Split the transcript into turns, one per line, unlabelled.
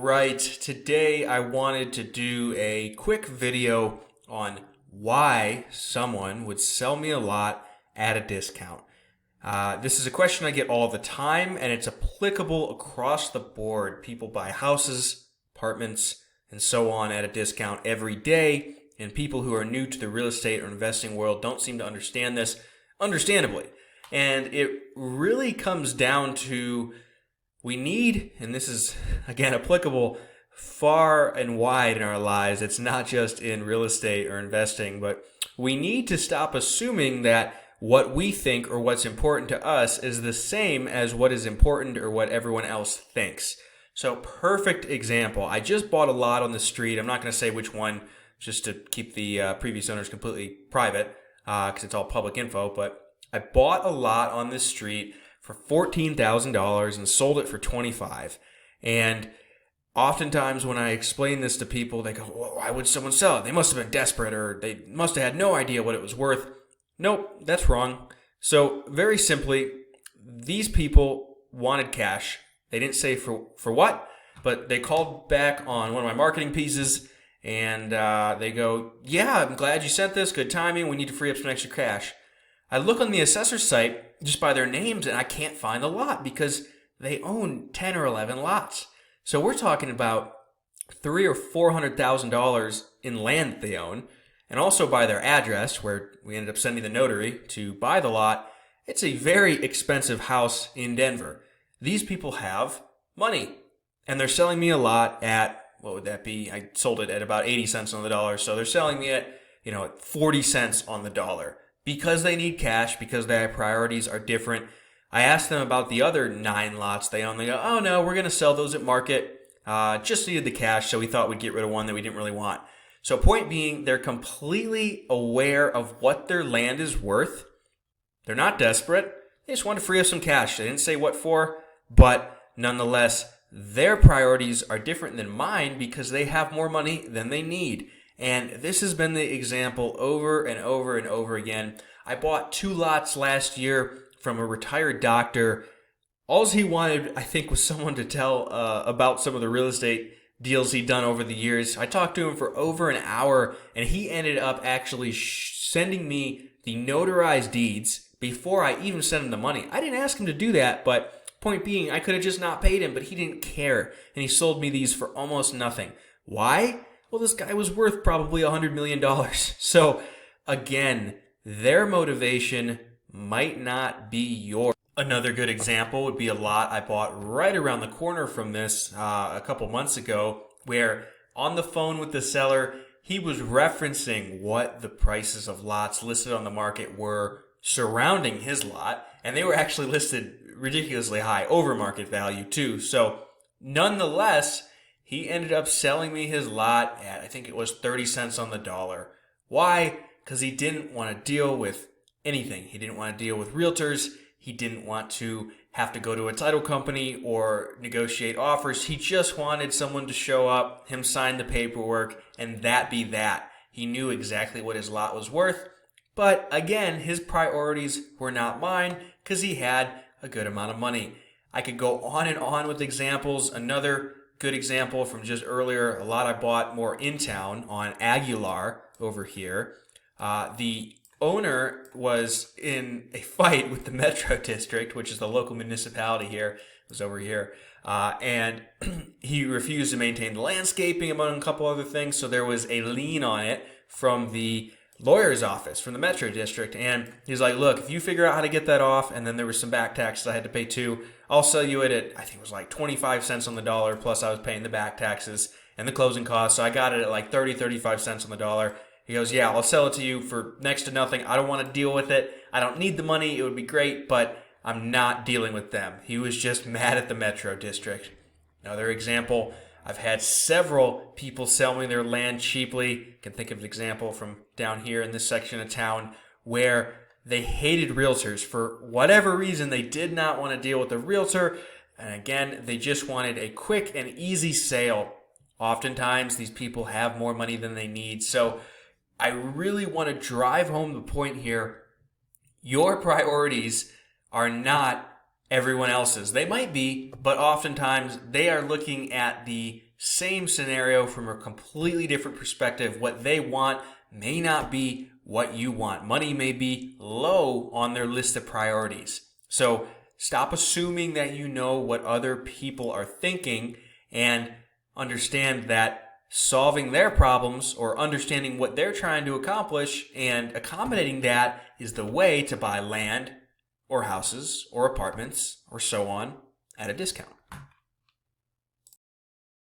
right, today I wanted to do a quick video on why someone would sell me a lot at a discount. This is a question I get all the time, and it's applicable across the board. People buy houses, apartments, and so on at a discount every day, and people who are new to the real estate or investing world don't seem to understand this, understandably. And it really comes down to we need, and this is, again, applicable far and wide in our lives. It's not just in real estate or investing, but we need to stop assuming that what we think or what's important to us is the same as what is important or what everyone else thinks. So, perfect example. I just bought a lot on the street. I'm not going to say which one just to keep the previous owners completely private because it's all public info, but I bought a lot on this street for $14,000 and sold it for $25,000. And oftentimes when I explain this to people, they go, well, why would someone sell it? They must have been desperate, or they must have had no idea what it was worth. Nope, that's wrong. So very simply, these people wanted cash. They didn't say for what, but they called back on one of my marketing pieces and they go, yeah, I'm glad you sent this. Good timing. We need to free up some extra cash. I look on the assessor's site just by their names, and I can't find the lot because they own 10 or 11 lots. So we're talking about $300,000 or $400,000 in land that they own, and also by their address, where we ended up sending the notary to buy the lot. It's a very expensive house in Denver. These people have money, and they're selling me a lot at, what would that be? I sold it at about 80 cents on the dollar, so they're selling me at 40 cents on the dollar. Because they need cash, because their priorities are different. I asked them about the other 9 lots they own. They go, oh no, we're going to sell those at market. Just needed the cash, so we thought we'd get rid of one that we didn't really want. So point being, they're completely aware of what their land is worth. They're not desperate. They just want to free up some cash. They didn't say what for, but nonetheless, their priorities are different than mine because they have more money than they need. And this has been the example over and over and over again. I bought 2 lots last year from a retired doctor. All he wanted, I think, was someone to tell about some of the real estate deals he'd done over the years. I talked to him for over an hour, and he ended up actually sending me the notarized deeds before I even sent him the money. I didn't ask him to do that, but point being, I could have just not paid him, but he didn't care. And he sold me these for almost nothing. Why? Well, this guy was worth probably $100 million. So, again, their motivation might not be yours. Another good example would be a lot I bought right around the corner from this a couple months ago, where on the phone with the seller, he was referencing what the prices of lots listed on the market were surrounding his lot, and they were actually listed ridiculously high, over market value too. So, nonetheless, he ended up selling me his lot at, I think it was 30 cents on the dollar. Why? Because he didn't want to deal with anything. He didn't want to deal with realtors. He didn't want to have to go to a title company or negotiate offers. He just wanted someone to show up, him sign the paperwork, and that be that. He knew exactly what his lot was worth. But again, his priorities were not mine because he had a good amount of money. I could go on and on with examples. Another good example from just earlier, a lot I bought more in town on Aguilar over here. The owner was in a fight with the Metro District, which is the local municipality here. It was over here. And he refused to maintain the landscaping, among a couple other things. So there was a lien on it from the lawyer's office, from the Metro District. And he's like, look, if you figure out how to get that off, and then there was some back taxes I had to pay too, I'll sell you it at, I think it was like 25 cents on the dollar, plus I was paying the back taxes and the closing costs. So I got it at like 35 cents on the dollar. He goes, yeah, I'll sell it to you for next to nothing. I don't want to deal with it. I don't need the money. It would be great, but I'm not dealing with them. He was just mad at the Metro District. Another example, I've had several people sell me their land cheaply. You can think of an example from down here in this section of town where they hated realtors. For whatever reason, they did not want to deal with a realtor. And again, they just wanted a quick and easy sale. Oftentimes, these people have more money than they need. So I really want to drive home the point here. Your priorities are not everyone else's. They might be, but oftentimes they are looking at the Same scenario from a completely different perspective. What they want may not be what you want. Money may be low on their list of priorities. So stop assuming that you know what other people are thinking and understand that solving their problems or understanding what they're trying to accomplish and accommodating that is the way to buy land or houses or apartments or so on at a discount.